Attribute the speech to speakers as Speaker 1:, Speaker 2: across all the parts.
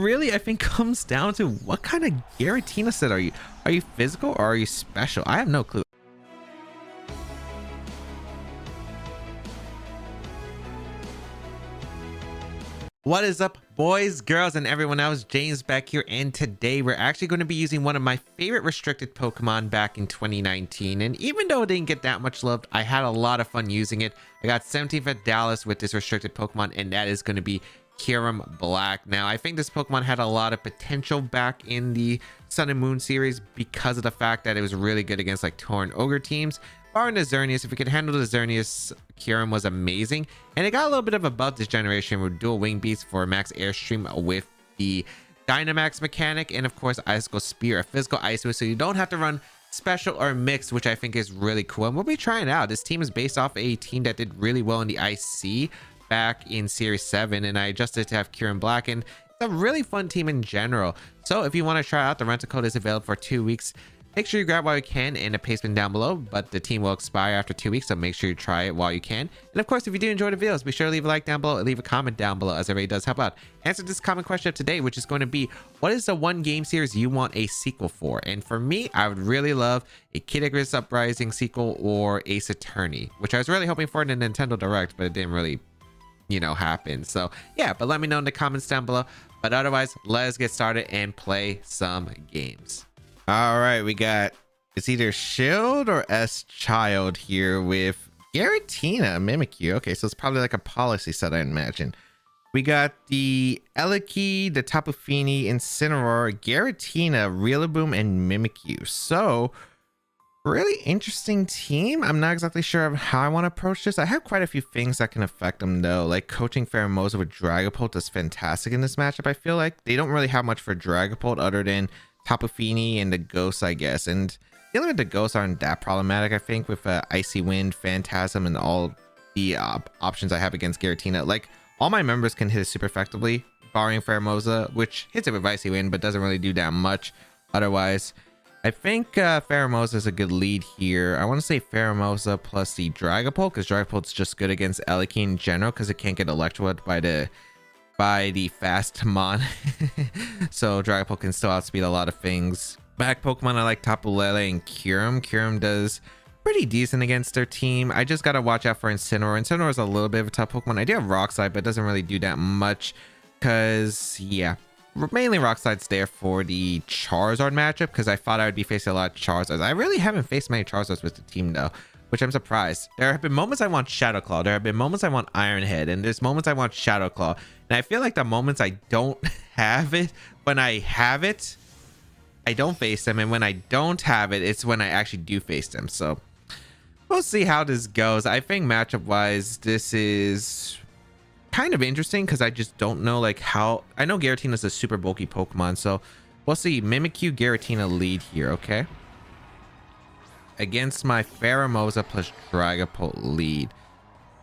Speaker 1: really, I think, comes down to what kind of Giratina set are you? Are you physical or are you special? I have no clue. What is up, boys, girls, and everyone else? James back here, and today we're actually going to be using one of my favorite restricted Pokemon back in 2019. And even though it didn't get that much love, I had a lot of fun using it. I got 17th at Dallas with this restricted Pokemon, and that is going to be Kyurem-Black. Now, I think this Pokemon had a lot of potential back in the Sun and Moon series because of the fact that it was really good against like Tauren Ogre teams. Barring the Xerneas, if we could handle the Xerneas, Kyurem was amazing. And it got a little bit of a buff this generation with dual Wingbeats for max airstream with the Dynamax mechanic. And of course, Icicle Spear, a physical Icy Wind, so you don't have to run special or mixed, which I think is really cool. And we'll be trying it out. This team is based off a team that did really well in the IC back in Series 7. And I adjusted it to have Kyurem-Black. And it's a really fun team in general. So if you want to try out, the rental code is available for 2 weeks. Make sure you grab while you can, and the paste bin down below, but the team will expire after 2 weeks, so make sure you try it while you can. And of course, if you do enjoy the videos, be sure to leave a like down below and leave a comment down below, as it really does help out. Answer this common question of today, which is going to be, what is the one game series you want a sequel for? And for me, I would really love a Kid Icarus Uprising sequel or Ace Attorney, which I was really hoping for in the Nintendo Direct, but it didn't really, happen. So yeah, but let me know in the comments down below. But otherwise, let's get started and play some games. All right, we got, it's either Shield or S-Child here with Giratina, Mimikyu. Okay, so it's probably like a policy set, I imagine. We got the Eliki, the Tapu Fini, Incineroar, Giratina, Rillaboom, and Mimikyu. So, really interesting team. I'm not exactly sure of how I want to approach this. I have quite a few things that can affect them, though. Like coaching Pheromosa with Dragapult is fantastic in this matchup. I feel like they don't really have much for Dragapult other than Tapu Fini and the Ghosts, I guess. And dealing with the Ghosts aren't that problematic, I think, with Icy Wind, Phantasm, and all the options I have against Giratina. Like, all my members can hit it super effectively, barring Pheromosa, which hits it with Icy Wind, but doesn't really do that much otherwise. I think Pheromosa is a good lead here. I want to say Pheromosa plus the Dragapult, because Dragapult's just good against Eliki in general, because it can't get electroed by the fast mon. So Dragapult can still outspeed a lot of things. Back Pokemon, I like Tapu, Lele, and Kyurem. Kyurem does pretty decent against their team. I just gotta watch out for Incineroar. Incineroar is a little bit of a tough Pokemon. I do have Rock Slide, but it doesn't really do that much because, yeah, mainly Rock Slide's there for the Charizard matchup because I thought I would be facing a lot of Charizards. I really haven't faced many Charizards with the team, though, which I'm surprised. There have been moments I want Shadow Claw. There have been moments I want Iron Head, and there's moments I want Shadow Claw. And I feel like the moments I don't have it, when I have it, I don't face them. And when I don't have it, it's when I actually do face them. So we'll see how this goes. I think matchup-wise, this is kind of interesting because I just don't know like how. I know Giratina is a super bulky Pokemon, so we'll see. Mimikyu, Giratina lead here, okay? Against my Pheromosa plus Dragapult lead.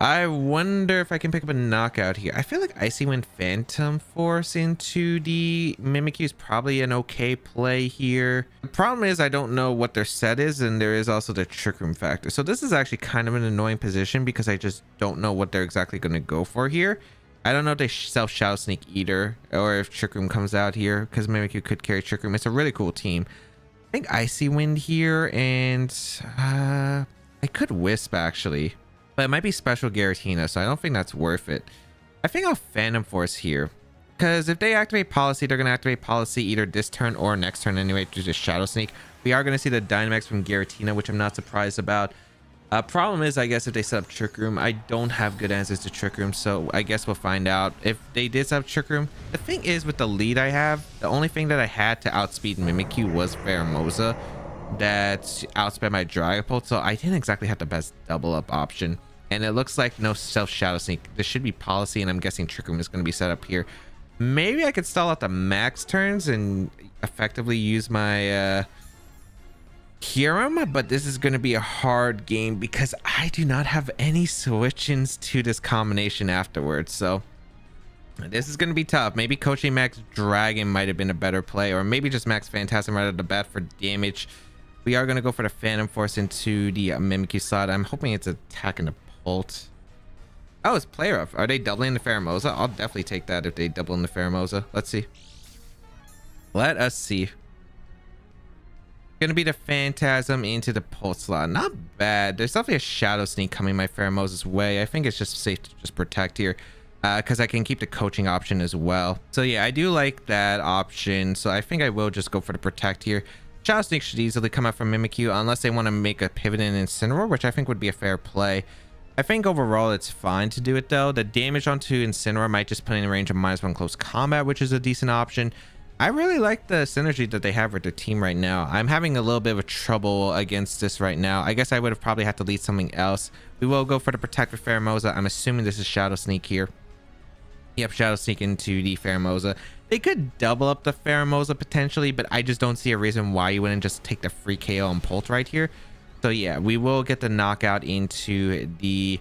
Speaker 1: I wonder if I can pick up a knockout here. I feel like Icy Wind Phantom Force into the Mimikyu is probably an okay play here. The problem is I don't know what their set is, and there is also the Trick Room factor. So this is actually kind of an annoying position because I just don't know what they're exactly going to go for here. I don't know if they sell Shadow Sneak either, or if Trick Room comes out here, because Mimikyu could carry Trick Room. It's a really cool team. I think Icy Wind here, and I could Wisp actually. But it might be special Giratina, so I don't think that's worth it. I think I'll Phantom Force here. Because if they activate Policy, they're going to activate Policy either this turn or next turn anyway to just Shadow Sneak. We are going to see the Dynamax from Giratina, which I'm not surprised about. Problem is, I guess, if they set up Trick Room, I don't have good answers to Trick Room, so I guess we'll find out. If they did set up Trick Room, the thing is, with the lead I have, the only thing that I had to outspeed Mimikyu was Pheromosa. That outsped my Dragapult, so I didn't exactly have the best double up option. And it looks like no self Shadow Sneak. This should be Policy, and I'm guessing Trick Room is going to be set up here. Maybe I could stall out the max turns and effectively use my Kyurem, but this is going to be a hard game because I do not have any switch-ins to this combination afterwards. So this is going to be tough. Maybe coaching Max Dragon might have been a better play, or maybe just Max Phantasm right at the bat for damage. We are going to go for the Phantom Force into the Mimikyu slot. I'm hoping it's attacking the Bolt. Oh, it's Player Up. Are they doubling the Pheromosa? I'll definitely take that if they double in the Pheromosa. Let's see. Let us see. Gonna be the Phantasm into the Pulse slot. Not bad. There's definitely a Shadow Sneak coming my Pheromosa's way. I think it's just safe to just protect here, because I can keep the coaching option as well. So yeah, I do like that option. So I think I will just go for the protect here. Shadow Sneak should easily come out from Mimikyu unless they want to make a pivot in Incineroar, which I think would be a fair play. I think overall it's fine to do it though. The damage onto Incineroar might just put in range of -1 close combat, which is a decent option. I really like the synergy that they have with their team right now. I'm having a little bit of trouble against this right now. I guess I would have probably had to lead something else. We will go for the protect with Pheromosa. I'm assuming this is Shadow Sneak here. Yep, Shadow Sneak into the Pheromosa. They could double up the Pheromosa potentially, but I just don't see a reason why you wouldn't just take the free KO on Pult right here. So yeah, we will get the knockout into the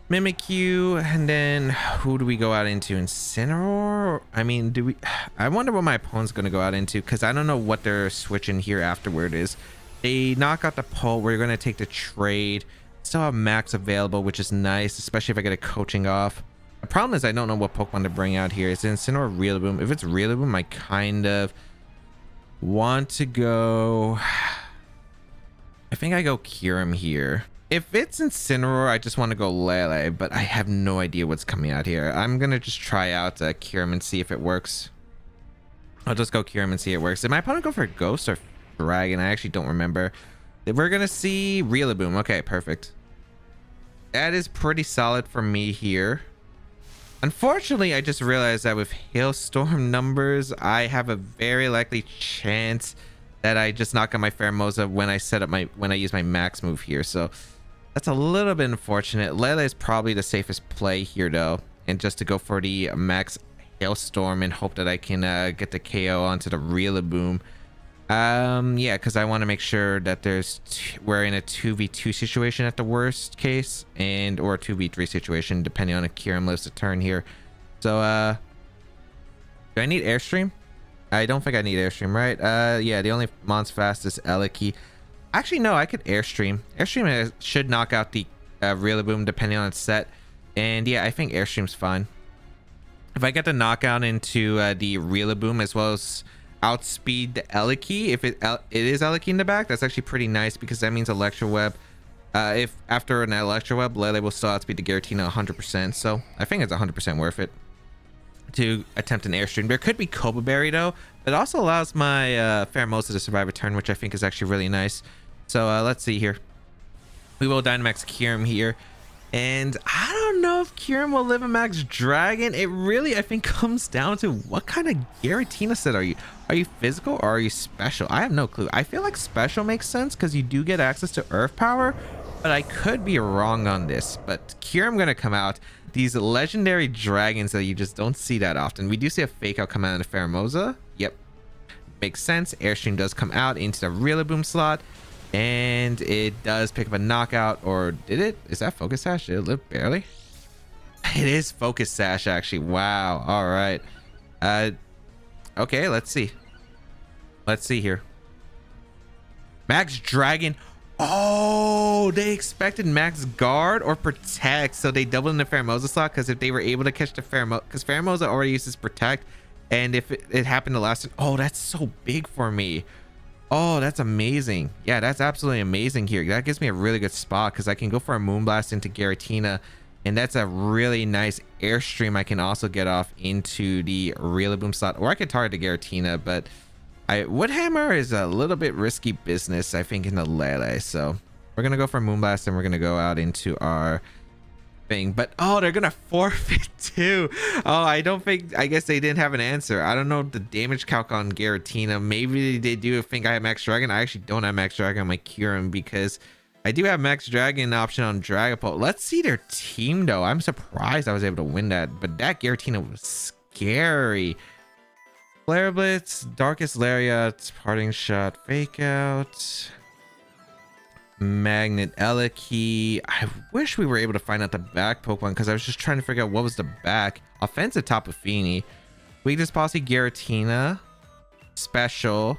Speaker 1: Mimikyu, and then who do we go out into? Incineroar? I mean, do we? I wonder what my opponent's going to go out into, because I don't know what they're switching here afterward is. They knock out the Pult. We're going to take the trade. Still have Max available, which is nice, especially if I get a coaching off. The problem is I don't know what Pokemon to bring out here. Is it Incineroar, Rillaboom? If it's Rillaboom, I kind of want to go... I think I go Kyurem here. If it's Incineroar, I just want to go Lele, but I have no idea what's coming out here. I'm going to just try out Kyurem and see if it works. I'll just go Kyurem and see if it works. Did my opponent go for Ghost or Dragon? I actually don't remember. We're going to see Rillaboom. Okay, perfect. That is pretty solid for me here. Unfortunately, I just realized that with Hailstorm numbers, I have a very likely chance that I just knock out my Pheromosa when I use my max move here. So that's a little bit unfortunate. Lele is probably the safest play here though, and just to go for the max Hailstorm and hope that I can get the KO onto the Rillaboom. Yeah, because I want to make sure that we're in a 2v2 situation at the worst case, and or a 2v3 situation depending on if Kyurem lives a turn here. So do I need Airstream? I don't think I need Airstream, right? Yeah, the only mon's fast is Icicle. Actually, no, I could Airstream. Airstream should knock out the Rillaboom depending on its set. And yeah, I think Airstream's fine. If I get the knockout into the Rillaboom as well as outspeed the Icicle, if it is Icicle in the back, that's actually pretty nice because that means Electro Web. If after an Electro Web, Lele will still outspeed the Giratina 100%. So I think it's 100% worth it to attempt an Airstream. There could be Cobra Berry though, but it also allows my Pheromosa to survive a turn, which I think is actually really nice. So let's see here. We will Dynamax Kyurem here, and I don't know if Kyurem will live a Max Dragon. It really, I think, comes down to what kind of Giratina set are you? Are you physical or are you special? I have no clue. I feel like special makes sense because you do get access to Earth Power, but I could be wrong on this. But Kyurem gonna come out. These legendary dragons that you just don't see that often. We do see a fake out come out of the Pheromosa. Yep, makes sense. Airstream does come out into the Rillaboom slot, and it does pick up a knockout. Or did it? Is that Focus Sash? Did it live barely? It is Focus Sash actually. Wow. All right. Okay, let's see. Let's see here. Max Dragon. Oh, they expected Max Guard or Protect, so they doubled in the Pheromosa slot, because if they were able to catch the Pheromosa, because Pheromosa already uses Protect, and if it happened to last, oh, that's so big for me. Oh, that's amazing. Yeah, that's absolutely amazing here. That gives me a really good spot, because I can go for a Moonblast into Giratina, and that's a really nice Airstream I can also get off into the Rillaboom slot, or I could target the Giratina, but Woodhammer is a little bit risky business, I think, in the Lele. So we're gonna go for Moonblast, and we're gonna go out into our thing. But oh, they're gonna forfeit too. Oh, I guess they didn't have an answer. I don't know the damage calc on Giratina. Maybe they do think I have Max Dragon. I actually don't have Max Dragon on my Kyurem, because I do have Max Dragon option on Dragapult. Let's see their team though. I'm surprised I was able to win that, but that Giratina was scary. Flare Blitz, Darkest Lariat, Parting Shot, Fake Out, Magnet Icicle. I wish we were able to find out the back Pokemon, because I was just trying to figure out what was the back. Offensive Tapu Fini, Weakness Posse, Giratina, Special.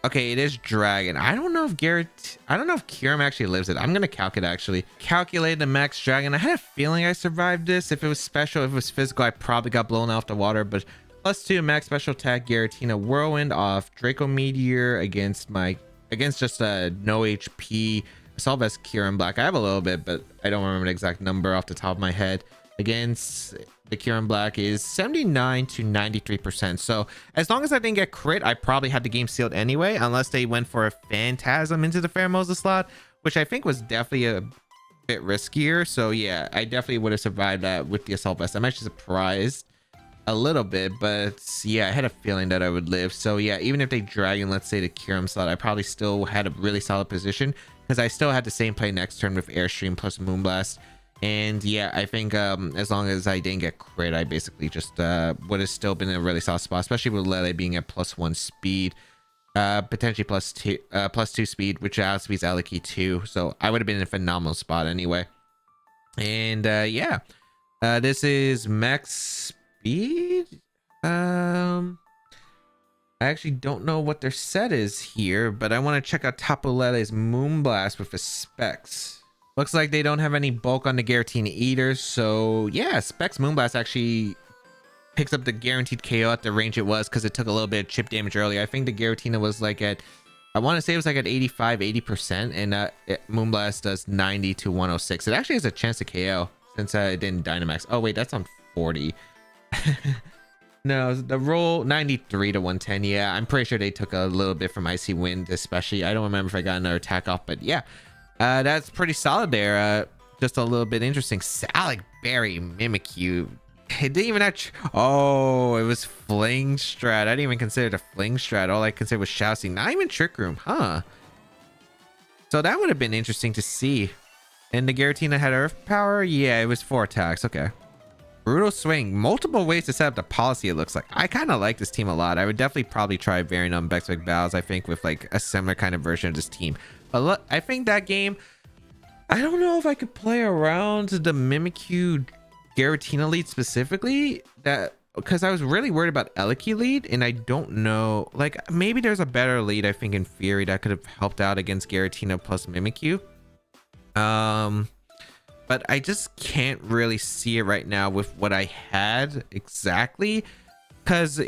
Speaker 1: Okay, it is Dragon. I don't know if Kyurem actually lives it. I'm gonna calculate the Max Dragon. I had a feeling I survived this. If it was special, if it was physical, I probably got blown off the water, but +2 max special attack Giratina Whirlwind off Draco Meteor against just a no HP Assault Vest Kyurem-Black. I have a little bit, but I don't remember the exact number off the top of my head. Against the Kyurem-Black is 79 to 93%. So as long as I didn't get crit, I probably had the game sealed anyway, unless they went for a Phantasm into the Pheromosa slot, which I think was definitely a bit riskier. So yeah, I definitely would have survived that with the Assault Vest. I'm actually surprised a little bit, but yeah, I had a feeling that I would live. So yeah, even if they dragon, let's say, the Kyurem slot, I probably still had a really solid position because I still had the same play next turn with Airstream plus Moonblast. And yeah, I think as long as I didn't get crit, I basically just would have still been in a really solid spot, especially with Lele being at +1 speed, potentially +2 speed, which outspeeds Icicle too. So I would have been in a phenomenal spot anyway. And yeah, this is max speed. I actually don't know what their set is here, but I want to check out Tapu Lele's Moonblast with the specs. Looks like they don't have any bulk on the Giratina either, so yeah, Specs Moonblast actually picks up the guaranteed KO at the range it was, because it took a little bit of chip damage earlier. I think the Giratina was like at, I want to say it was like at 85-80%, and Moonblast does 90 to 106. It actually has a chance to KO since it didn't Dynamax. Oh wait, that's on 40. No, the roll 93 to 110. Yeah, I'm pretty sure they took a little bit from Icy Wind, especially. I don't remember if I got another attack off, but yeah. That's pretty solid there. Just a little bit interesting. Salic Berry Mimikyu. It didn't even have... Oh, it was Fling Strat. I didn't even consider it a Fling Strat. All I considered was Shousing. Not even Trick Room, huh? So that would have been interesting to see. And the Giratina had Earth Power? Yeah, it was 4 attacks. Okay. Brutal Swing. Multiple ways to set up the policy, it looks like. I kind of like this team a lot. I would definitely probably try varying on Bexwick Battles, I think, with like a similar kind of version of this team. But look, I think that game, I don't know if I could play around the Mimikyu Giratina lead specifically, that because I was really worried about Icicle lead, and I don't know, like maybe there's a better lead I think in theory that could have helped out against Giratina plus Mimikyu. But I just can't really see it right now with what I had exactly, because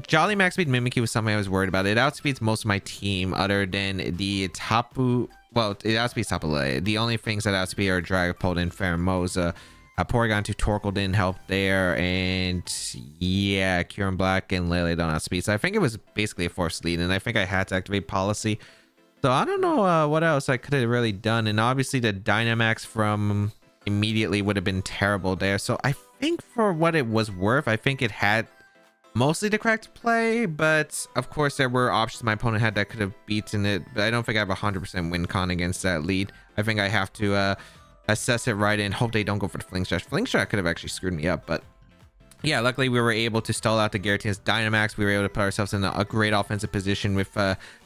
Speaker 1: Jolly Max Speed Mimikyu was something I was worried about. It outspeeds most of my team other than the Tapu. Well, it outspeeds Tapu Lele. The only things that outspeed are Dragapult and Pheromosa. Porygon to Torkoal didn't help there, and yeah, Kyurem-Black and Lele don't outspeed. So I think it was basically a forced lead, and I think I had to activate Policy. So I don't know what else I could have really done, and obviously the Dynamax from immediately would have been terrible there. So I think for what it was worth, I think it had mostly the correct play, but of course there were options my opponent had that could have beaten it, but I don't think I have 100% win con against that lead. I think I have to assess it right and hope they don't go for the Fling Strat. Fling Strat could have actually screwed me up, but yeah, luckily we were able to stall out the Giratina's Dynamax. We were able to put ourselves in a great offensive position with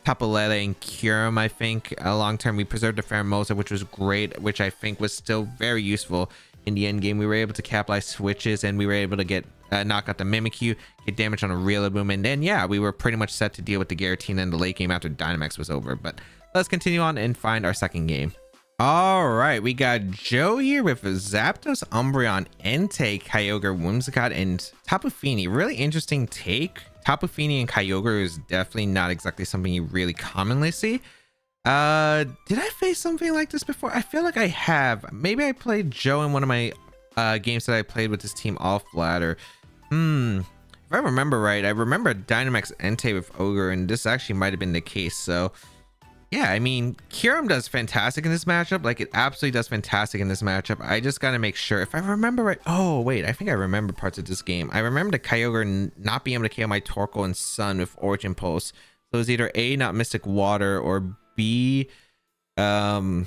Speaker 1: Tapu Lele and Kyurem. I think long term we preserved the Pheromosa, which was great, which I think was still very useful in the end game. We were able to capitalize switches, and we were able to get knock out the Mimikyu, get damage on a Rillaboom, and then yeah, we were pretty much set to deal with the Giratina in the late game after Dynamax was over. But let's continue on and find our second game. All right, we got Joe here with Zapdos, Umbreon, Entei, Kyogre, Whimsicott, and Tapu Fini. Really interesting take. Tapu Fini and Kyogre is definitely not exactly something you really commonly see. Did I face something like this before? I feel like I have. Maybe I played Joe in one of my games that I played with this team off ladder. If I remember right, I remember Dynamax Entei with Ogre, and this actually might have been the case. So yeah, I mean, Kyurem does fantastic in this matchup. Like, it absolutely does fantastic in this matchup. I just got to make sure. If I remember right... Oh, wait. I think I remember parts of this game. I remember the Kyogre not being able to KO my Torkoal and Sun with Origin Pulse. So it was either A, not Mystic Water, or B, I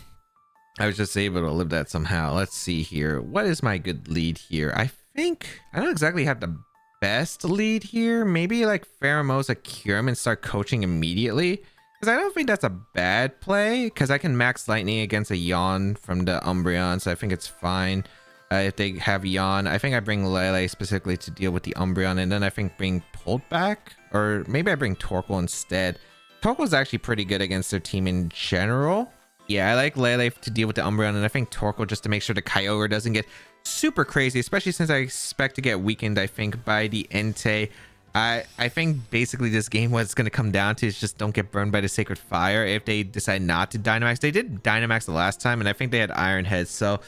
Speaker 1: was just able to live that somehow. Let's see here. What is my good lead here? I think... I don't exactly have the best lead here. Maybe, like, Pheromosa Kyurem and start coaching immediately. I don't think that's a bad play, because I can max lightning against a yawn from the Umbreon, so I think it's fine. If they have yawn, I think I bring Lele specifically to deal with the Umbreon, and then I think bring Pulled Back, or maybe I bring Torkoal instead. Torkoal is actually pretty good against their team in general. Yeah, I like Lele to deal with the Umbreon, and I think Torkoal just to make sure the Kyogre doesn't get super crazy, especially since I expect to get weakened, I think, by the Entei. I think basically this game, what it's going to come down to is just don't get burned by the Sacred Fire. If they decide not to Dynamax, they did Dynamax the last time, and I think they had Iron Heads, so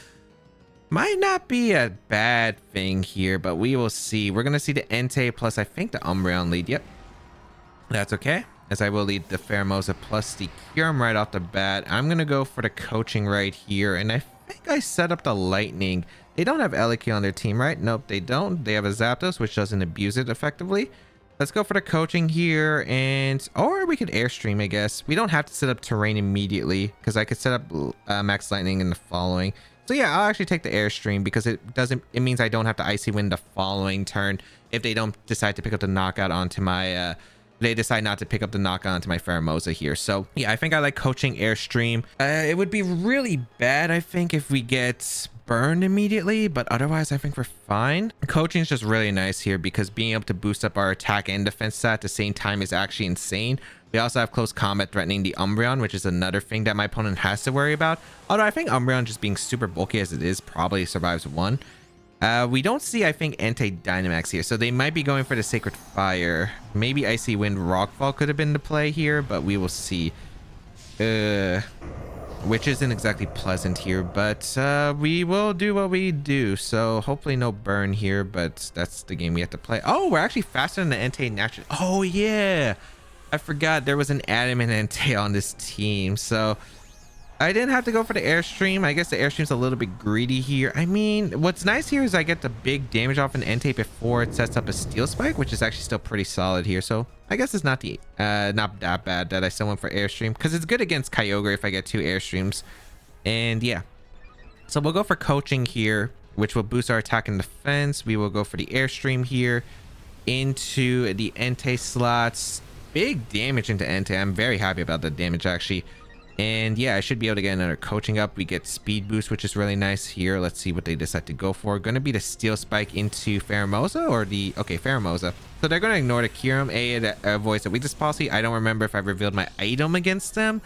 Speaker 1: might not be a bad thing here, but we will see. We're going to see the Entei plus I think the Umbreon lead. Yep, that's okay, as I will lead the Pheromosa plus the Kyurem right off the bat. I'm going to go for the coaching right here, and I think I set up the Lightning. They don't have Eliki on their team, right? Nope, they don't. They have a Zapdos, which doesn't abuse it effectively. Let's go for the coaching here, and or we could Airstream, I guess. We don't have to set up Terrain immediately, because I could set up Max Lightning in the following. So yeah, I'll actually take the Airstream, because it means I don't have to Icy Wind the following turn if they don't decide to pick up the knockout onto my they decide not to pick up the knockout onto my Pheromosa here. So yeah, I think I like coaching Airstream. It would be really bad, I think, if we get burned immediately, but otherwise I think we're fine. Coaching is just really nice here, because being able to boost up our attack and defense stat at the same time is actually insane. We also have close combat threatening the Umbreon, which is another thing that my opponent has to worry about. Although I think Umbreon, just being super bulky as it is, probably survives one. We don't see, I think, Entei Dynamax here, so they might be going for the Sacred Fire. Maybe Icy Wind Rockfall could have been the play here, but we will see. Which isn't exactly pleasant here, but we will do what we do. So hopefully no burn here, but that's the game we have to play. Oh, we're actually faster than the Entei naturally. Oh yeah, I forgot there was an Adamant Entei on this team, so I didn't have to go for the Airstream. I guess the Airstream's a little bit greedy here. I mean, what's nice here is I get the big damage off an Entei before it sets up a Steel Spike, which is actually still pretty solid here. So I guess it's not not that bad that I still went for Airstream, because it's good against Kyogre if I get 2 Airstreams. And yeah, so we'll go for coaching here, which will boost our attack and defense. We will go for the Airstream here into the Entei slots. Big damage into Entei. I'm very happy about the damage, actually. And yeah, I should be able to get another coaching up. We get speed boost, which is really nice here. Let's see what they decide to go for. Going to be the Steel Spike into Pheromosa, or the... Okay, Pheromosa. So they're going to ignore the Kyurem. It avoids the weakness policy. I don't remember if I revealed my item against them,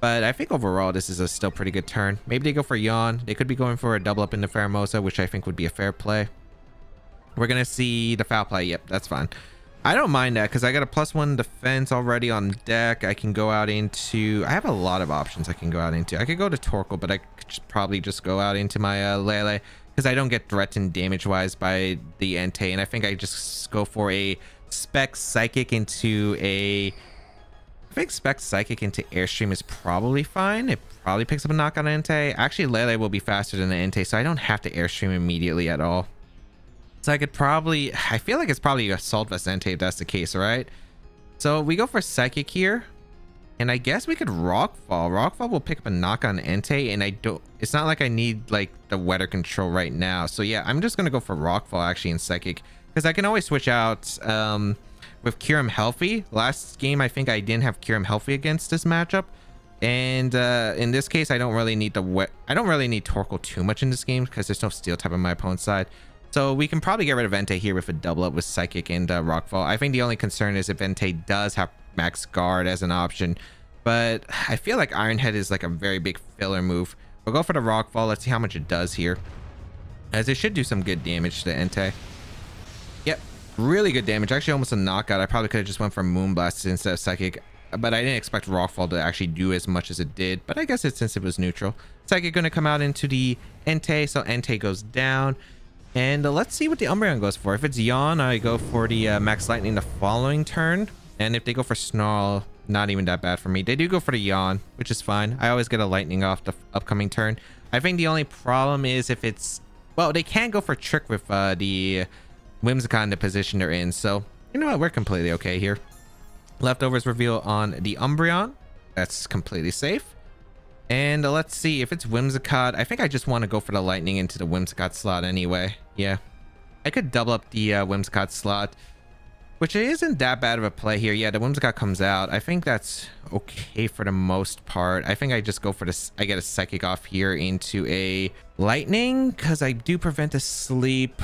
Speaker 1: but I think overall this is a still pretty good turn. Maybe they go for Yawn. They could be going for a double up into Pheromosa, which I think would be a fair play. We're going to see the foul play. Yep, that's fine. I don't mind that, because I got a +1 defense already on deck. I can go out into... I have a lot of options I can go out into. I could go to Torkoal, but I could probably just go out into my Lele, because I don't get threatened damage-wise by the Entei. And I think I just go for a Spec Psychic into a... I think Spec Psychic into Airstream is probably fine. It probably picks up a knock on Entei. Actually, Lele will be faster than the Entei, so I don't have to Airstream immediately at all. So I could probably... I feel like it's probably Assault Vest Entei if that's the case, right? So we go for Psychic here. And I guess we could Rockfall. Rockfall will pick up a knock on Entei, and I don't... It's not like I need, like, the weather control right now. So yeah, I'm just going to go for Rockfall, actually, in Psychic. Because I can always switch out with Kyurem healthy. Last game, I think I didn't have Kyurem healthy against this matchup. And in this case, I don't really need the... I don't really need Torkoal too much in this game, because there's no Steel type on my opponent's side. So we can probably get rid of Entei here with a double up with Psychic and Rockfall. I think the only concern is if Entei does have Max Guard as an option. But I feel like Iron Head is like a very big filler move. We'll go for the Rockfall. Let's see how much it does here, as it should do some good damage to Entei. Yep, really good damage. Actually, almost a knockout. I probably could have just went for Moonblast instead of Psychic, but I didn't expect Rockfall to actually do as much as it did. But I guess it's since it was neutral. Psychic going to come out into the Entei, so Entei goes down. And let's see what the Umbreon goes for. If it's Yawn, I go for the Max Lightning the following turn. And if they go for Snarl, not even that bad for me. They do go for the Yawn, which is fine. I always get a Lightning off the upcoming turn. I think the only problem is if it's... Well, they can go for Trick with the Whimsicott in the position they're in. So, you know what? We're completely okay here. Leftovers reveal on the Umbreon. That's completely safe. And let's see if it's Whimsicott. I think I just want to go for the Lightning into the Whimsicott slot anyway. Yeah, I could double up the Whimsicott slot, which isn't that bad of a play here. Yeah, the Whimsicott comes out. I think that's okay for the most part. I think I just go for this. I get a Psychic off here into a Lightning, because I do prevent a sleep.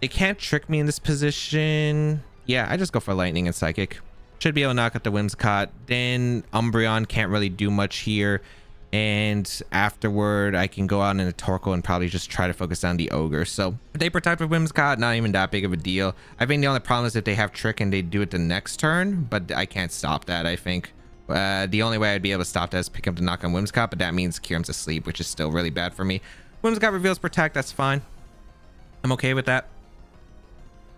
Speaker 1: They can't trick me in this position. Yeah, I just go for Lightning and Psychic. Should be able to knock out the Whimsicott. Then Umbreon can't really do much here. And afterward, I can go out in a Torkoal and probably just try to focus on the Ogre. So if they protect with Whimsicott, not even that big of a deal. I think the only problem is if they have Trick and they do it the next turn, but I can't stop that, I think. The only way I'd be able to stop that is pick up the knock on Whimsicott, but that means Kyurem's asleep, which is still really bad for me. Whimsicott reveals Protect, that's fine. I'm okay with that.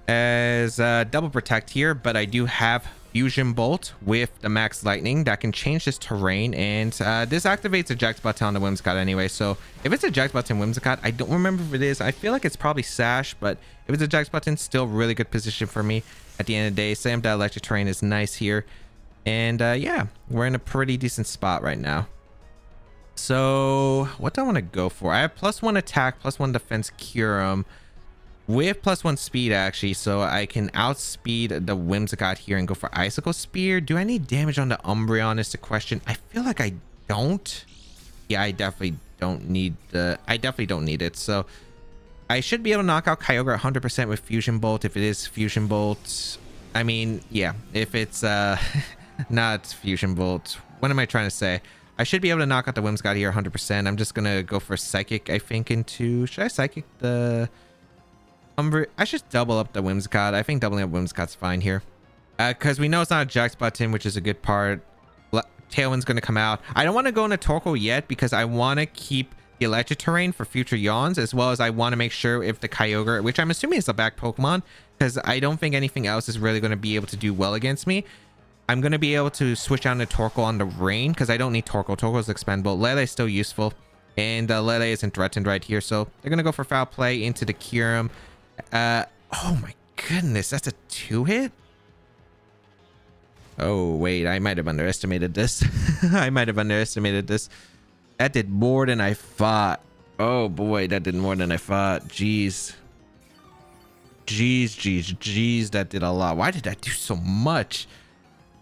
Speaker 1: As double Protect here, but I do have Fusion Bolt with the Max Lightning that can change this terrain, and this activates eject button on the Whimsicott anyway. So if it's eject button Whimsicott, I don't remember if it is. I feel like it's probably Sash, but if it's eject button, still really good position for me at the end of the day. Slam that electric terrain is nice here, and yeah, we're in a pretty decent spot right now. So what do I want to go for? I have +1 attack, +1 defense Kyurem with +1 speed actually, so I can outspeed the Whimsicott here and go for Icicle Spear. Do I need damage on the Umbreon is the question. I feel like I don't. Yeah, I definitely don't need it. So I should be able to knock out Kyogre 100% with Fusion Bolt if it is Fusion Bolt. I mean, yeah, if it's not Fusion Bolt, what am I trying to say? I should be able to knock out the Whimsicott here 100%. I'm just gonna go for Psychic, I think, into... Should I Psychic the... I should double up the Whimsicott. I think doubling up Whimsicott's fine here. Because we know it's not a Jax button, which is a good part. Tailwind's going to come out. I don't want to go into Torkoal yet because I want to keep the electric terrain for future yawns, as well as I want to make sure if the Kyogre, which I'm assuming is a back Pokemon, because I don't think anything else is really going to be able to do well against me. I'm going to be able to switch out into Torkoal on the rain because I don't need Torkoal. Torkoal is expendable. Lele is still useful, and Lele isn't threatened right here. So they're going to go for Foul Play into the Kyurem. Oh my goodness, that's a 2-hit. Oh wait, I might have underestimated this. I might have underestimated this. That did more than I thought. Oh boy, that did more than I thought. Jeez, that did a lot. Why did that do so much?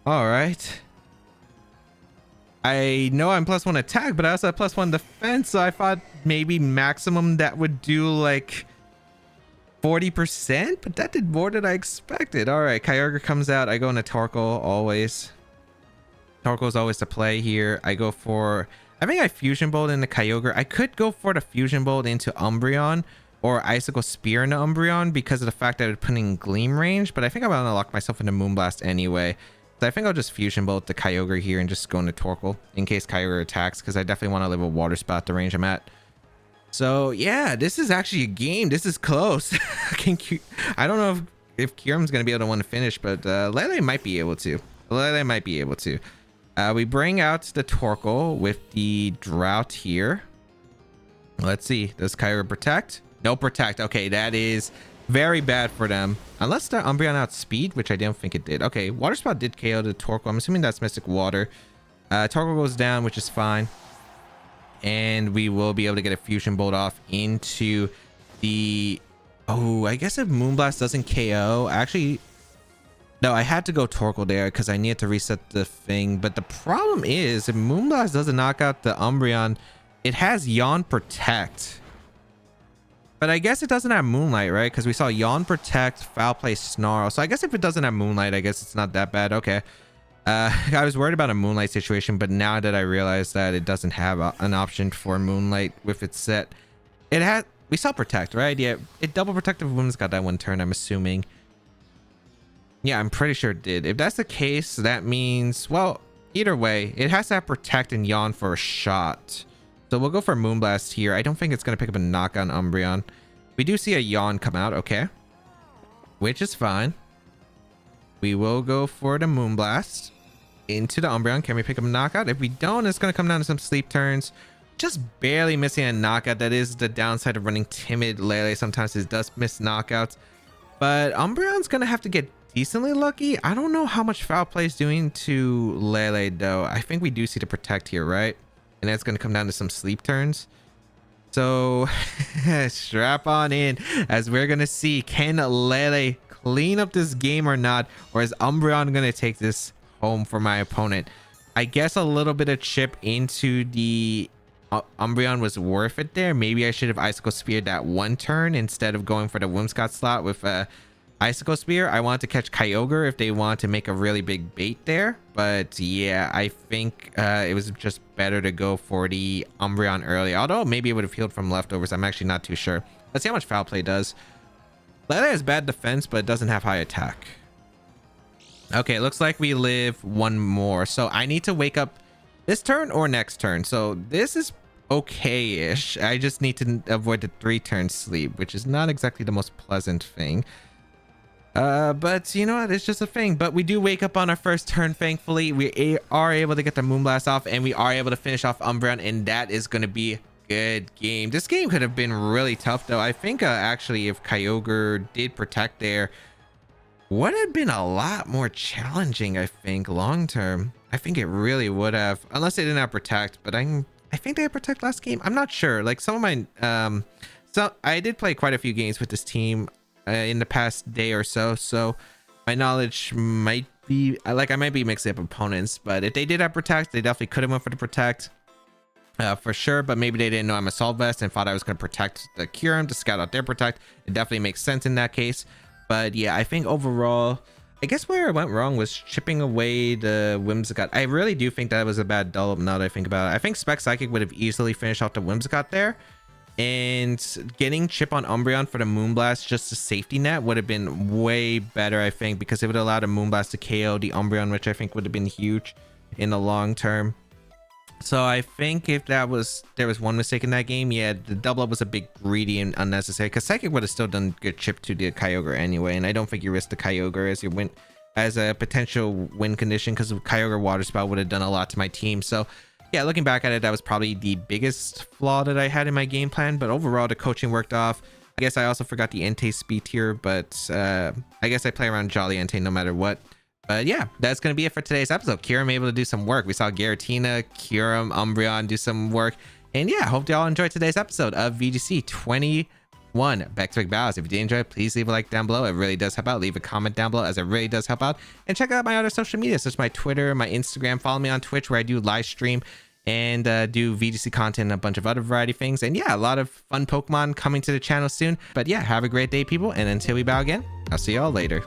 Speaker 1: All right, I know I'm +1 attack, but I also have +1 defense, so I thought maybe maximum that would do like 40%, but that did more than I expected. All right, Kyogre comes out. I go into Torkoal always. Torkoal's always the play here. I go for... I think I Fusion Bolt into Kyogre. I could go for the Fusion Bolt into Umbreon or Icicle Spear into Umbreon because of the fact that it would put in Gleam range, but I think I'm going to lock myself into Moonblast anyway. So I think I'll just Fusion Bolt the Kyogre here and just go into Torkoal in case Kyogre attacks, because I definitely want to leave a Water Spout the range I'm at. So yeah, this is actually a game. This is close. I don't know if Kyurem's gonna be able to want to finish, but Lele might be able to. Lele might be able to. We bring out the Torkoal with the Drought here. Let's see. Does Kyogre protect? No protect. Okay, that is very bad for them. Unless the Umbreon outspeed, which I don't think it did. Okay, Water Spout did KO the Torkoal. I'm assuming that's Mystic Water. Torkoal goes down, which is fine. And we will be able to get a Fusion Bolt off into the... Oh, I guess if Moonblast doesn't KO... Actually, no, I had to go Torkoal there because I needed to reset the thing. But the problem is, if Moonblast doesn't knock out the Umbreon, it has Yawn Protect. But I guess it doesn't have Moonlight, right? Because we saw Yawn Protect, Foul Play, Snarl. So I guess if it doesn't have Moonlight, I guess it's not that bad. Okay. I was worried about a Moonlight situation, but now that I realize that it doesn't have an option for Moonlight with its set, it had... We saw Protect, right? Yeah, it double protective Whimsicott got that one turn, I'm assuming. Yeah, I'm pretty sure it did. If that's the case, that means... Well, either way, it has to have Protect and Yawn for a shot. So we'll go for Moonblast here. I don't think it's going to pick up a knock on Umbreon. We do see a Yawn come out, okay. Which is fine. We will go for the Moonblast into the Umbreon. Can we pick up a knockout? If we don't, it's going to come down to some sleep turns. Just barely missing a knockout. That is the downside of running Timid Lele. Sometimes it does miss knockouts. But Umbreon's going to have to get decently lucky. I don't know how much Foul Play is doing to Lele, though. I think we do see the Protect here, right? And that's going to come down to some sleep turns. So strap on in as we're going to see, can Lele clean up this game or not, or is Umbreon gonna take this home for my opponent? I guess a little bit of chip into the Umbreon was worth it there. Maybe I should have Icicle Speared that one turn instead of going for the Whimsicott slot with Icicle Spear. I want to catch Kyogre if they want to make a really big bait there. But yeah, I think it was just better to go for the Umbreon early. Although maybe it would have healed from leftovers. I'm actually not too sure. Let's see how much Foul Play does. Lele has bad defense, but it doesn't have high attack. Okay, it looks like we live one more. So I need to wake up this turn or next turn. So this is okay-ish. I just need to avoid the 3-turn sleep, which is not exactly the most pleasant thing. But you know what, it's just a thing. But we do wake up on our first turn, thankfully. We are able to get the Moonblast off, and we are able to finish off Umbreon, and that is going to be a good game. This game could have been really tough, though. I think actually if Kyogre did protect there, would have been a lot more challenging, I think, long term. I think it really would have, unless they didn't have protect. But I think they had protect last game. I'm not sure. Like some of my so I did play quite a few games with this team in the past day or so, so my knowledge might be like I might be mixing up opponents. But if they did have protect, they definitely could have went for the protect for sure. But maybe they didn't know I'm a Assault Vest and thought I was going to protect the Kyurem to scout out their protect. It definitely makes sense in that case. But yeah, I think overall, I guess where I went wrong was chipping away the Whimsicott. I really do think that was a bad double now that I think about it. I think Spec Psychic would have easily finished off the Whimsicott there. And getting chip on Umbreon for the Moonblast, just a safety net, would have been way better, I think, because it would have allowed a Moonblast to KO the Umbreon, which I think would have been huge in the long term. So I think if there was one mistake in that game, yeah, the double up was a bit greedy and unnecessary, because Psychic would have still done good chip to the Kyogre anyway, and I don't think you risk the Kyogre as your win as a potential win condition, because Kyogre Water Spout would have done a lot to my team. So yeah, looking back at it, that was probably the biggest flaw that I had in my game plan, but overall the coaching worked off. I guess I also forgot the Entei speed tier, but I guess I play around Jolly Entei no matter what. But yeah, that's going to be it for today's episode. Kyurem able to do some work. We saw Giratina, Kyurem, Umbreon do some work. And yeah, hope y'all enjoyed today's episode of VGC 21. Back to Big Bows. If you did enjoy it, please leave a like down below. It really does help out. Leave a comment down below, as it really does help out. And check out my other social media, such as my Twitter, my Instagram. Follow me on Twitch, where I do live stream and do VGC content and a bunch of other variety things. And yeah, a lot of fun Pokemon coming to the channel soon. But yeah, have a great day, people. And until we bow again, I'll see y'all later.